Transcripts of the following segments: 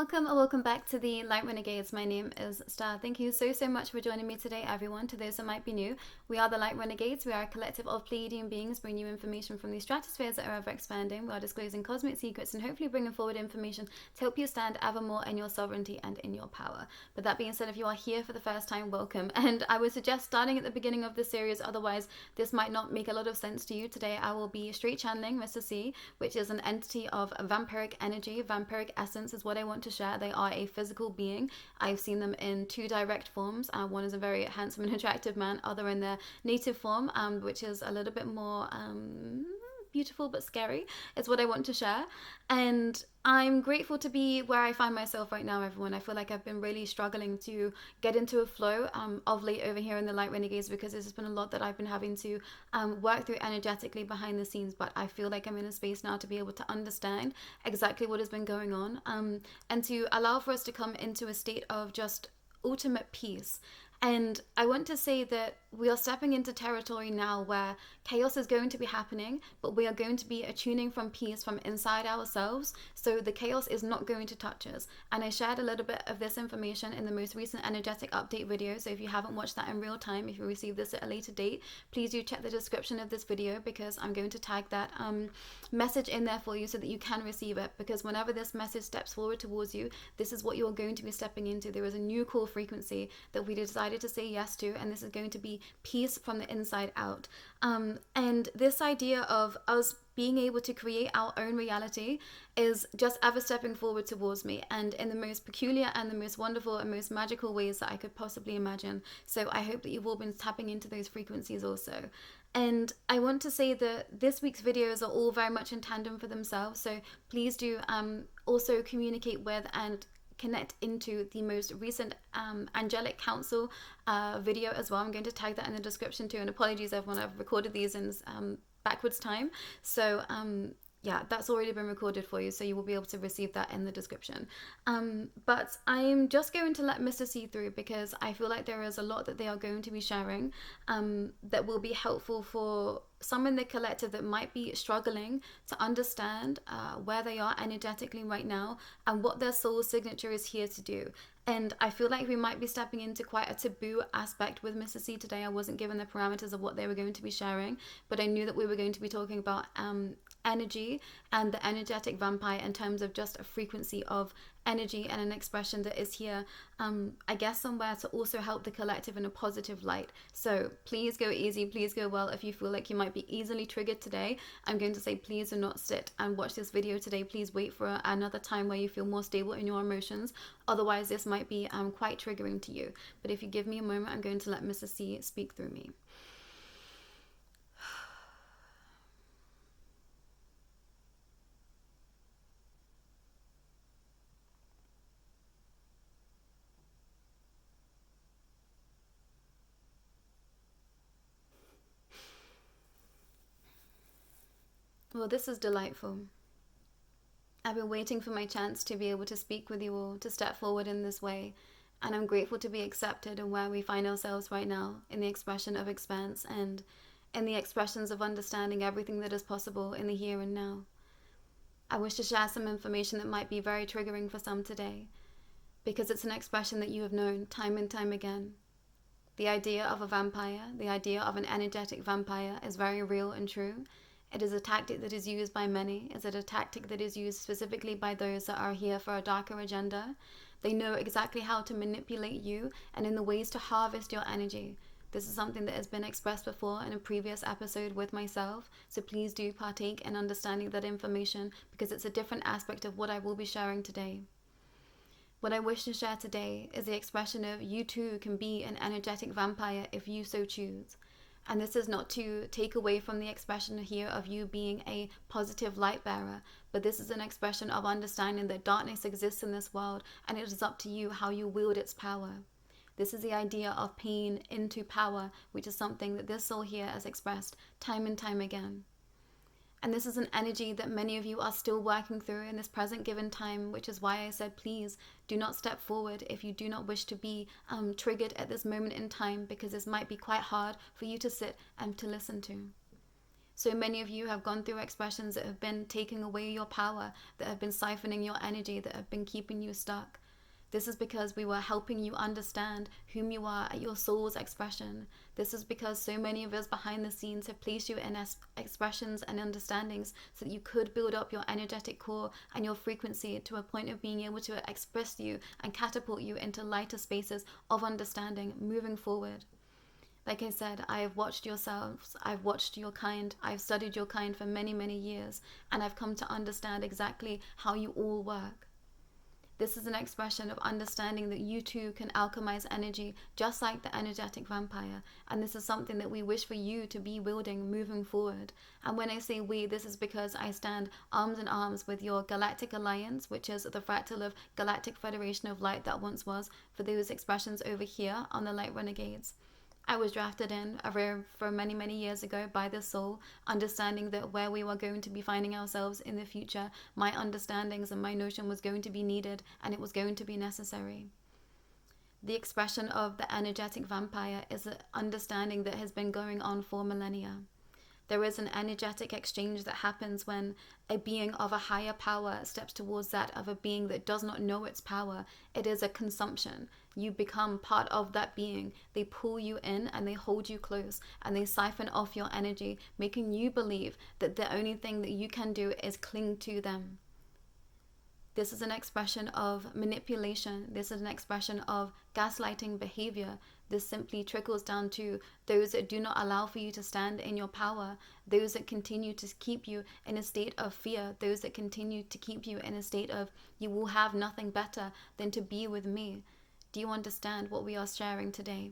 welcome or welcome back to the Light Renegades. My name is Starr. Thank you so much for joining me today, everyone. To those that might be new, we are the Light Renegades. We are a collective of Pleiadian beings bringing you information from the stratospheres that are ever expanding. We are disclosing cosmic secrets and hopefully bringing forward information to help you stand ever more in your sovereignty and in your power. But that being said, if you are here for the first time, welcome. And I would suggest starting at the beginning of the series, otherwise this might not make a lot of sense to you. Today I will be straight channeling Mr. C, which is an entity of vampiric energy. Vampiric essence is what I want to share. They are a physical being. I've seen them in two direct forms. One is a very handsome and attractive man, other in their native form, which is a little bit more beautiful but scary, is what I want to share. And I'm grateful to be where I find myself right now, everyone. I feel like I've been really struggling to get into a flow of late over here in the Light Renegades, because there's been a lot that I've been having to work through energetically behind the scenes. But I feel like I'm in a space now to be able to understand exactly what has been going on, and to allow for us to come into a state of just ultimate peace. And I want to say that we are stepping into territory now where chaos is going to be happening, but we are going to be attuning from peace from inside ourselves, so the chaos is not going to touch us. And I shared a little bit of this information in the most recent energetic update video, so if you haven't watched that in real time, if you receive this at a later date, please do check the description of this video, because I'm going to tag that message in there for you so that you can receive it. Because whenever this message steps forward towards you, this is what you're going to be stepping into. There is a new core frequency that we decided to say yes to, and this is going to be peace from the inside out. And this idea of us being able to create our own reality is just ever stepping forward towards me, and in the most peculiar and the most wonderful and most magical ways that I could possibly imagine. So I hope that you've all been tapping into those frequencies also. And I want to say that this week's videos are all very much in tandem for themselves, so please do also communicate with and connect into the most recent Angelic Council video as well. I'm going to tag that in the description too, and apologies everyone, I've recorded these in backwards time, so yeah, that's already been recorded for you, so you will be able to receive that in the description. But I'm just going to let Mr. C through, because I feel like there is a lot that they are going to be sharing that will be helpful for some in the collective that might be struggling to understand where they are energetically right now and what their soul signature is here to do. And I feel like we might be stepping into quite a taboo aspect with Mr. C today. I wasn't given the parameters of what they were going to be sharing, but I knew that we were going to be talking about energy and the energetic vampire in terms of just a frequency of energy and an expression that is here, I guess somewhere to also help the collective in a positive light. So please go easy, please go well. If you feel like you might be easily triggered today, I'm going to say please do not sit and watch this video today. Please wait for another time where you feel more stable in your emotions. Otherwise this might be quite triggering to you. But if you give me a moment, I'm going to let Mr. C speak through me. Well, this is delightful. I've been waiting for my chance to be able to speak with you all, to step forward in this way, and I'm grateful to be accepted in where we find ourselves right now, in the expression of expanse and in the expressions of understanding everything that is possible in the here and now. I wish to share some information that might be very triggering for some today, because it's an expression that you have known time and time again. The idea of a vampire, the idea of an energetic vampire, is very real and true. It is a tactic that is used by many. It's a tactic that is used specifically by those that are here for a darker agenda. They know exactly how to manipulate you and in the ways to harvest your energy. This is something that has been expressed before in a previous episode with myself, so please do partake in understanding that information, because it's a different aspect of what I will be sharing today. What I wish to share today is the expression of you too can be an energetic vampire if you so choose. And this is not to take away from the expression here of you being a positive light bearer, but this is an expression of understanding that darkness exists in this world, and it is up to you how you wield its power. This is the idea of pain into power, which is something that this soul here has expressed time and time again. And this is an energy that many of you are still working through in this present given time, which is why I said please do not step forward if you do not wish to be triggered at this moment in time, because this might be quite hard for you to sit and to listen to. So many of you have gone through expressions that have been taking away your power, that have been siphoning your energy, that have been keeping you stuck. This is because we were helping you understand whom you are at your soul's expression. This is because so many of us behind the scenes have placed you in expressions and understandings so that you could build up your energetic core and your frequency to a point of being able to express you and catapult you into lighter spaces of understanding moving forward. Like I said, I have watched yourselves, I've watched your kind, I've studied your kind for many, many years, and I've come to understand exactly how you all work. This is an expression of understanding that you too can alchemize energy just like the energetic vampire. And this is something that we wish for you to be wielding moving forward. And when I say we, this is because I stand arms in arms with your Galactic Alliance, which is the fractal of Galactic Federation of Light that once was, for those expressions over here on the Light Renegades. I was drafted in for many, many years ago by the soul, understanding that where we were going to be finding ourselves in the future, my understandings and my notion was going to be needed and it was going to be necessary. The expression of the energetic vampire is an understanding that has been going on for millennia. There is an energetic exchange that happens when a being of a higher power steps towards that of a being that does not know its power. It is a consumption. You become part of that being. They pull you in and they hold you close and they siphon off your energy, making you believe that the only thing that you can do is cling to them. This is an expression of manipulation. This is an expression of gaslighting behavior. This simply trickles down to those that do not allow for you to stand in your power, those that continue to keep you in a state of fear, those that continue to keep you in a state of you will have nothing better than to be with me. Do you understand what we are sharing today?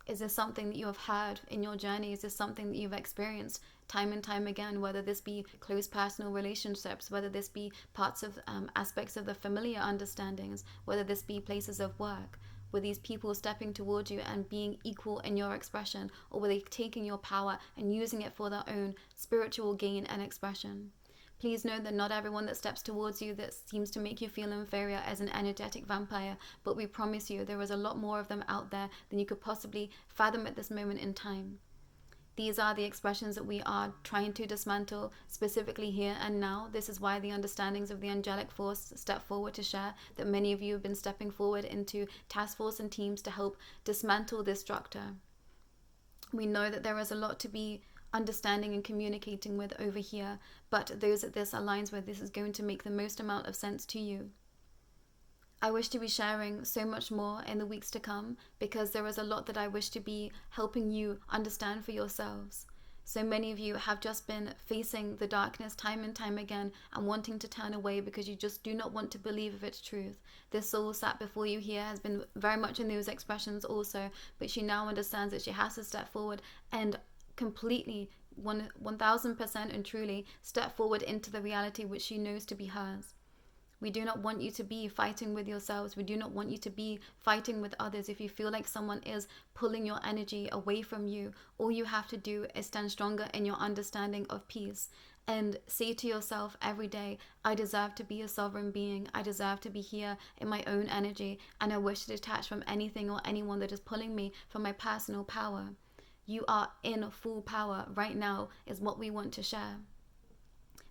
Is this something that you have heard in your journey? Is this something that you've experienced time and time again, whether this be close personal relationships, whether this be parts of aspects of the familiar understandings, whether this be places of work? Were these people stepping towards you and being equal in your expression, or were they taking your power and using it for their own spiritual gain and expression? Please know that not everyone that steps towards you that seems to make you feel inferior as an energetic vampire, but we promise you there is a lot more of them out there than you could possibly fathom at this moment in time. These are the expressions that we are trying to dismantle specifically here and now. This is why the understandings of the angelic force step forward to share, that many of you have been stepping forward into task force and teams to help dismantle this structure. We know that there is a lot to be understanding and communicating with over here, but those that this aligns with, this is going to make the most amount of sense to you. I wish to be sharing so much more in the weeks to come, because there is a lot that I wish to be helping you understand for yourselves. So many of you have just been facing the darkness time and time again and wanting to turn away because you just do not want to believe of its truth. This soul sat before you here has been very much in those expressions also, but she now understands that she has to step forward and completely 1000% and truly step forward into the reality which she knows to be hers. We do not want you to be fighting with yourselves. We do not want you to be fighting with others. If you feel like someone is pulling your energy away from you, all you have to do is stand stronger in your understanding of peace and say to yourself every day, I deserve to be a sovereign being. I deserve to be here in my own energy, and I wish to detach from anything or anyone that is pulling me from my personal power. You are in full power right now is what we want to share.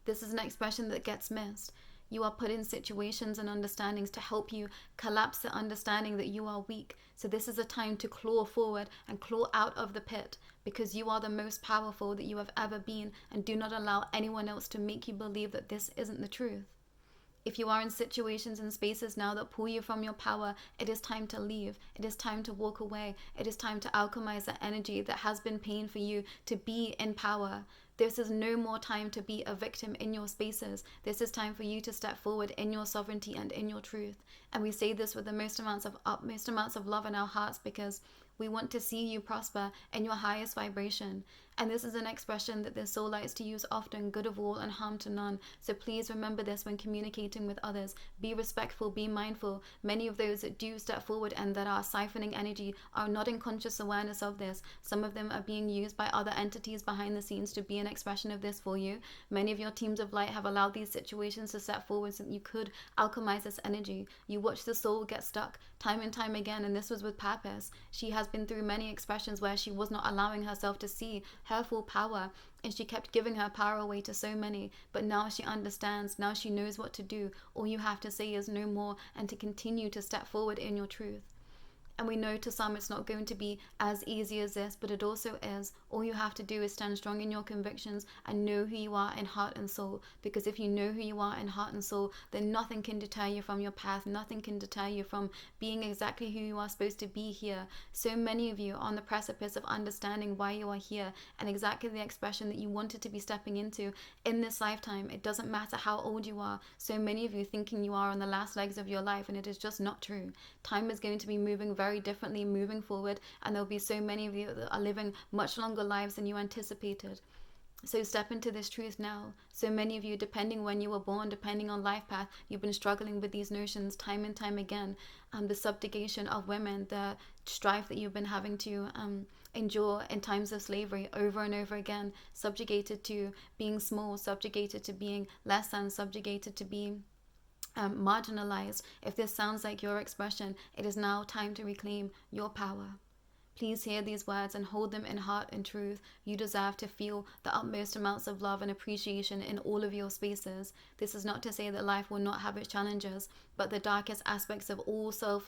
This is an expression that gets missed. You are put in situations and understandings to help you collapse the understanding that you are weak. So this is a time to claw forward and claw out of the pit, because you are the most powerful that you have ever been, and do not allow anyone else to make you believe that this isn't the truth. If you are in situations and spaces now that pull you from your power, it is time to leave. It is time to walk away. It is time to alchemize the energy that has been paying for you to be in power. This is no more time to be a victim in your spaces. This is time for you to step forward in your sovereignty and in your truth. And we say this with the most amounts of love in our hearts, because we want to see you prosper in your highest vibration. And this is an expression that the soul likes to use often, good of all and harm to none. So please remember this when communicating with others. Be respectful, be mindful. Many of those that do step forward and that are siphoning energy are not in conscious awareness of this. Some of them are being used by other entities behind the scenes to be an expression of this for you. Many of your teams of light have allowed these situations to step forward so that you could alchemize this energy. You watch the soul get stuck time and time again, and this was with purpose. She has been through many expressions where she was not allowing herself to see her full power, and she kept giving her power away to so many. But now she understands, now she knows what to do. All you have to say is no more, and to continue to step forward in your truth. And we know to some it's not going to be as easy as this, but it also is. All you have to do is stand strong in your convictions and know who you are in heart and soul. Because if you know who you are in heart and soul, then nothing can deter you from your path. Nothing can deter you from being exactly who you are supposed to be here. So many of you are on the precipice of understanding why you are here and exactly the expression that you wanted to be stepping into in this lifetime. It doesn't matter how old you are. So many of you thinking you are on the last legs of your life, and it is just not true. Time is going to be moving very differently moving forward, and there'll be so many of you that are living much longer lives than you anticipated. So step into this truth now. So many of you, depending when you were born, depending on life path, you've been struggling with these notions time and time again. The subjugation of women, the strife that you've been having to endure in times of slavery over and over again, subjugated to being small, subjugated to being less than, subjugated to being marginalized. If this sounds like your expression, it is now time to reclaim your power. Please hear these words and hold them in heart and truth. You deserve to feel the utmost amounts of love and appreciation in all of your spaces. This is not to say that life will not have its challenges, but the darkest aspects of all souls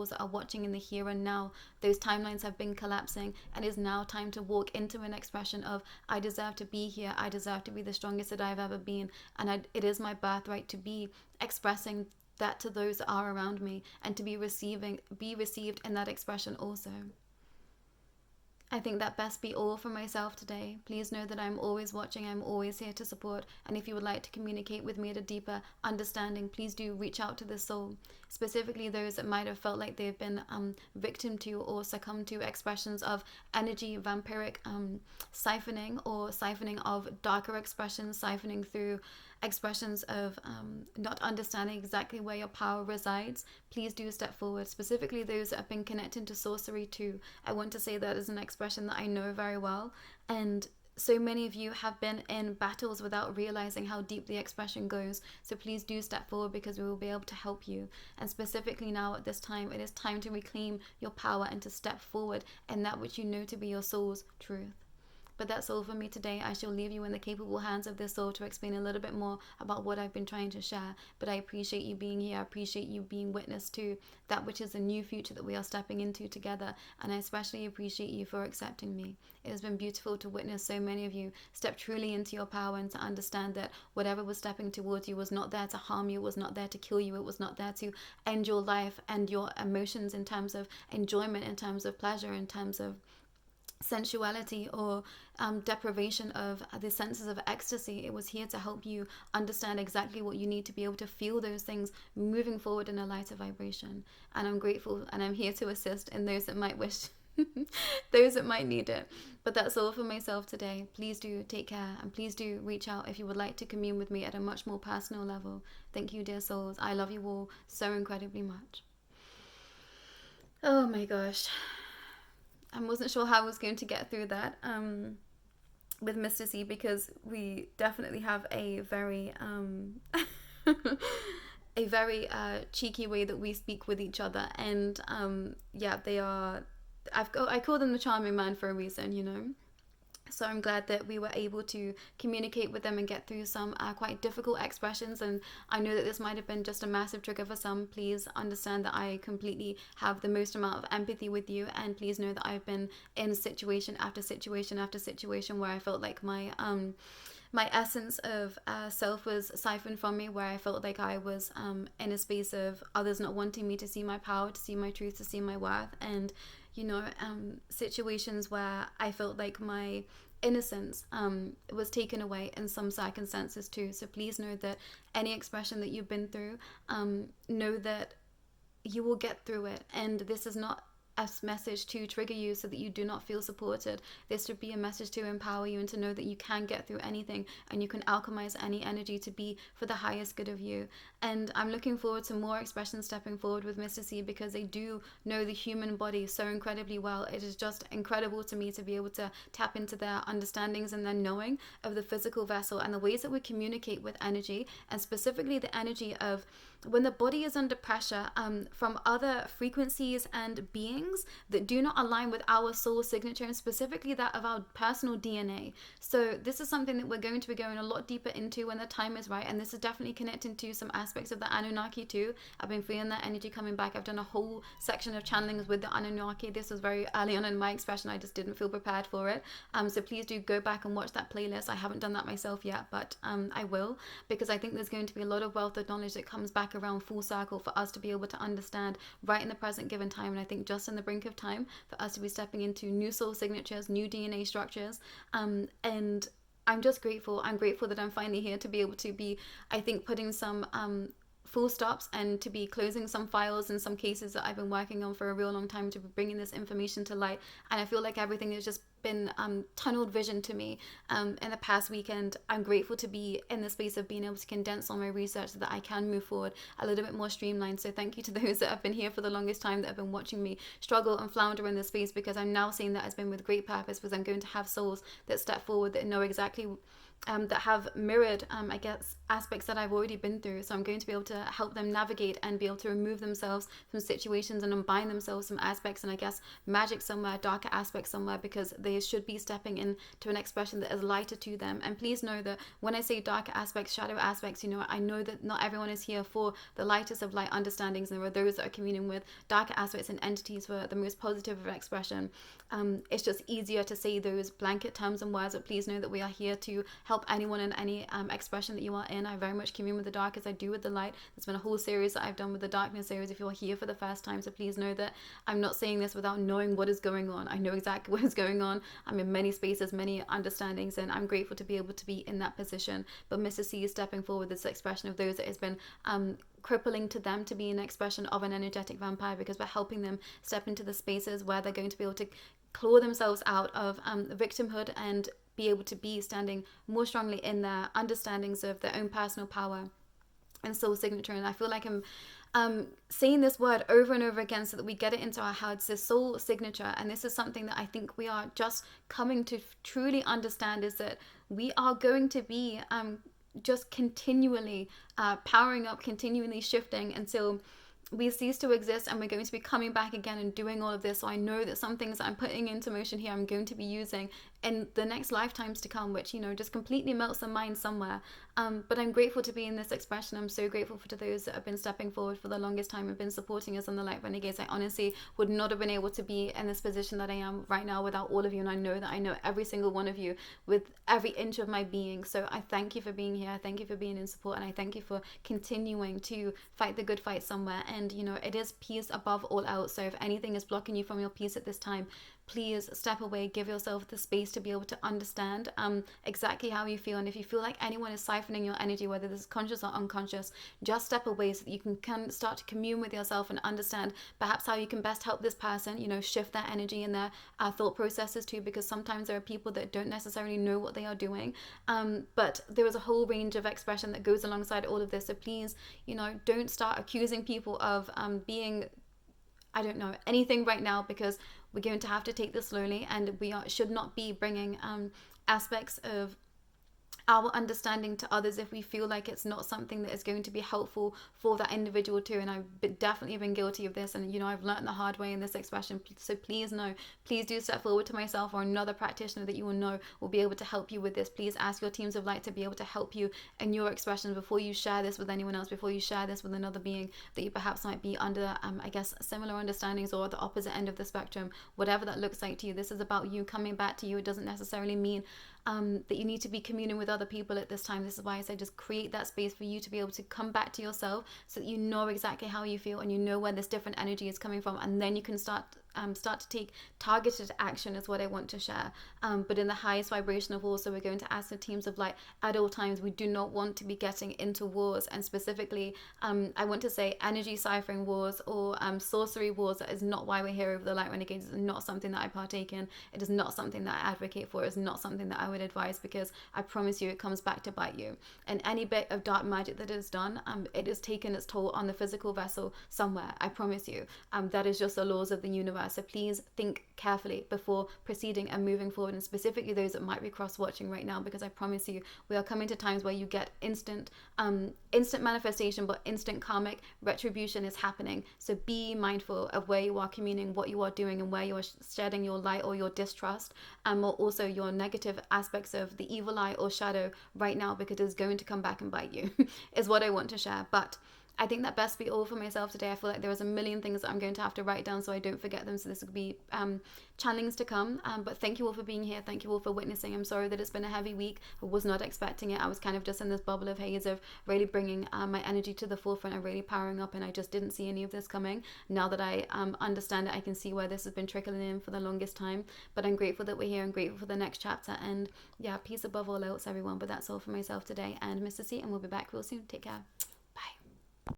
that are watching in the here and now, those timelines have been collapsing, and it is now time to walk into an expression of, I deserve to be here. I deserve to be the strongest that I've ever been, and it is my birthright to be expressing that to those that are around me, and to be received in that expression also. I think that best be all for myself today. Please know that I'm always watching. I'm always here to support. And if you would like to communicate with me at a deeper understanding, please do reach out to the soul. Specifically those that might have felt like they've been victim to or succumbed to expressions of energy, vampiric siphoning, or siphoning of darker expressions, siphoning through expressions of not understanding exactly where your power resides. Please do step forward. Specifically those that have been connected to sorcery too. I want to say that is an expression that I know very well, and so many of you have been in battles without realizing how deep the expression goes. So please do step forward, because we will be able to help you. And specifically now at this time, it is time to reclaim your power and to step forward in that which you know to be your soul's truth. But that's all for me today. I shall leave you in the capable hands of this soul to explain a little bit more about what I've been trying to share. But I appreciate you being here. I appreciate you being witness to that which is a new future that we are stepping into together. And I especially appreciate you for accepting me. It has been beautiful to witness so many of you step truly into your power, and to understand that whatever was stepping towards you was not there to harm you, was not there to kill you, it was not there to end your life and your emotions in terms of enjoyment, in terms of pleasure, in terms of sensuality, or deprivation of the senses of ecstasy. It was here to help you understand exactly what you need to be able to feel those things moving forward in a lighter vibration. And I'm grateful, and I'm here to assist in those that might wish those that might need it. But that's all for myself today. Please do take care, and please do reach out if you would like to commune with me at a much more personal level. Thank you, dear souls. I love you all so incredibly much. Oh my gosh, I wasn't sure how I was going to get through that with Mr. C, because we definitely have a very cheeky way that we speak with each other, and they are. I call them the charming man for a reason, you know. So I'm glad that we were able to communicate with them and get through some quite difficult expressions. And I know that this might have been just a massive trigger for some. Please understand that I completely have the most amount of empathy with you. And please know that I've been in situation after situation after situation where I felt like my essence of self was siphoned from me, where I felt like I was in a space of others not wanting me to see my power, to see my truth, to see my worth. And you know, situations where I felt like my innocence was taken away in some circumstances too. So please know that any expression that you've been through, know that you will get through it. And this is not a message to trigger you so that you do not feel supported. This should be a message to empower you and to know that you can get through anything, and you can alchemize any energy to be for the highest good of you. And I'm looking forward to more expressions stepping forward with Mr. C, because they do know the human body so incredibly well. It is just incredible to me to be able to tap into their understandings and their knowing of the physical vessel and the ways that we communicate with energy, and specifically the energy of when the body is under pressure from other frequencies and beings that do not align with our soul signature, and specifically that of our personal DNA. So this is something that we're going to be going a lot deeper into when the time is right, and this is definitely connecting to some aspects of the Anunnaki too. I've been feeling that energy coming back. I've done a whole section of channelings with the Anunnaki. This was very early on in my expression. I just didn't feel prepared for it. So please do go back and watch that playlist. I haven't done that myself yet, but I will, because I think there's going to be a lot of wealth of knowledge that comes back around full circle for us to be able to understand right in the present given time. And I think just in the brink of time for us to be stepping into new soul signatures, new DNA structures, and I'm just grateful. I'm grateful that I'm finally here to be able to be, I think, putting some full stops and to be closing some files in some cases that I've been working on for a real long time, to be bringing this information to light. And I feel like everything has just been tunneled vision to me in the past weekend. I'm grateful to be in the space of being able to condense all my research so that I can move forward a little bit more streamlined. So thank you to those that have been here for the longest time, that have been watching me struggle and flounder in this space, because I'm now seeing that has been with great purpose, because I'm going to have souls that step forward that know exactly that have mirrored, I guess, aspects that I've already been through. So I'm going to be able to help them navigate and be able to remove themselves from situations and unbind themselves from aspects and, I guess, magic somewhere, darker aspects somewhere, because they should be stepping into an expression that is lighter to them. And please know that when I say darker aspects, shadow aspects, you know, I know that not everyone is here for the lightest of light understandings, and there are those that are communing with darker aspects and entities for the most positive of expression. It's just easier to say those blanket terms and words, but please know that we are here to help anyone in any expression that you are in. I very much commune with the dark as I do with the light. There's been a whole series that I've done with the darkness series if you're here for the first time. So please know that I'm not saying this without knowing what is going on. I know exactly what is going on. I'm in many spaces, many understandings, and I'm grateful to be able to be in that position. But Mr. C is stepping forward this expression of those that has been crippling to them to be an expression of an energetic vampire, because we're helping them step into the spaces where they're going to be able to claw themselves out of victimhood and be able to be standing more strongly in their understandings of their own personal power and soul signature. And I feel like I'm saying this word over and over again so that we get it into our heads, this soul signature. And this is something that I think we are just coming to truly understand, is that we are going to be just continually powering up, continually shifting until we cease to exist, and we're going to be coming back again and doing all of this. So I know that some things that I'm putting into motion here I'm going to be using in the next lifetimes to come, which, you know, just completely melts the mind somewhere. But I'm grateful to be in this expression. I'm so grateful for those that have been stepping forward for the longest time and been supporting us on the Light Renegades. I honestly would not have been able to be in this position that I am right now without all of you, and I know that I know every single one of you with every inch of my being. So I thank you for being here. I thank you for being in support, and I thank you for continuing to fight the good fight somewhere. And, you know, it is peace above all else. So if anything is blocking you from your peace at this time, please step away, give yourself the space to be able to understand exactly how you feel. And if you feel like anyone is siphoning your energy, whether this is conscious or unconscious, just step away so that you can start to commune with yourself and understand perhaps how you can best help this person, you know, shift their energy and their thought processes too, because sometimes there are people that don't necessarily know what they are doing. But there is a whole range of expression that goes alongside all of this. So please, you know, don't start accusing people of being, I don't know, anything right now, because we're going to have to take this slowly, and we should not be bringing aspects of our understanding to others if we feel like it's not something that is going to be helpful for that individual too. And I've definitely been guilty of this, and, you know, I've learned the hard way in this expression. So please know, please do step forward to myself or another practitioner that you will know will be able to help you with this. Please ask your teams of light to be able to help you in your expression before you share this with anyone else, before you share this with another being that you perhaps might be under I guess similar understandings or the opposite end of the spectrum, whatever that looks like to you. This is about you coming back to you. It doesn't necessarily mean that you need to be communing with other people at this time. This is why I say just create that space for you to be able to come back to yourself so that you know exactly how you feel and you know where this different energy is coming from, and then you can start to take targeted action is what I want to share, but in the highest vibration of all. So we're going to ask the teams of light at all times, we do not want to be getting into wars, and specifically I want to say energy ciphering wars or sorcery wars. That is not why we're here over the Light Renegades. It's not something that I partake in. It is not something that I advocate for. It's not something that I would advise, because I promise you it comes back to bite you. And any bit of dark magic that is done, it is taken its toll on the physical vessel somewhere. I promise you. That is just the laws of the universe. universe. So please think carefully before proceeding and moving forward, and specifically those that might be cross-watching right now, because I promise you, we are coming to times where you get instant manifestation, but instant karmic retribution is happening. So be mindful of where you are communing, what you are doing, and where you are shedding your light or your distrust, and also your negative aspects of the evil eye or shadow right now, because it's going to come back and bite you is what I want to share. But I think that best be all for myself today. I feel like there was a million things that I'm going to have to write down so I don't forget them. So this will be channelings to come. But thank you all for being here. Thank you all for witnessing. I'm sorry that it's been a heavy week. I was not expecting it. I was kind of just in this bubble of haze of really bringing my energy to the forefront and really powering up. And I just didn't see any of this coming. Now that I understand it, I can see where this has been trickling in for the longest time. But I'm grateful that we're here and grateful for the next chapter. And yeah, peace above all else, everyone. But that's all for myself today and Mr. C. And we'll be back real soon. Take care.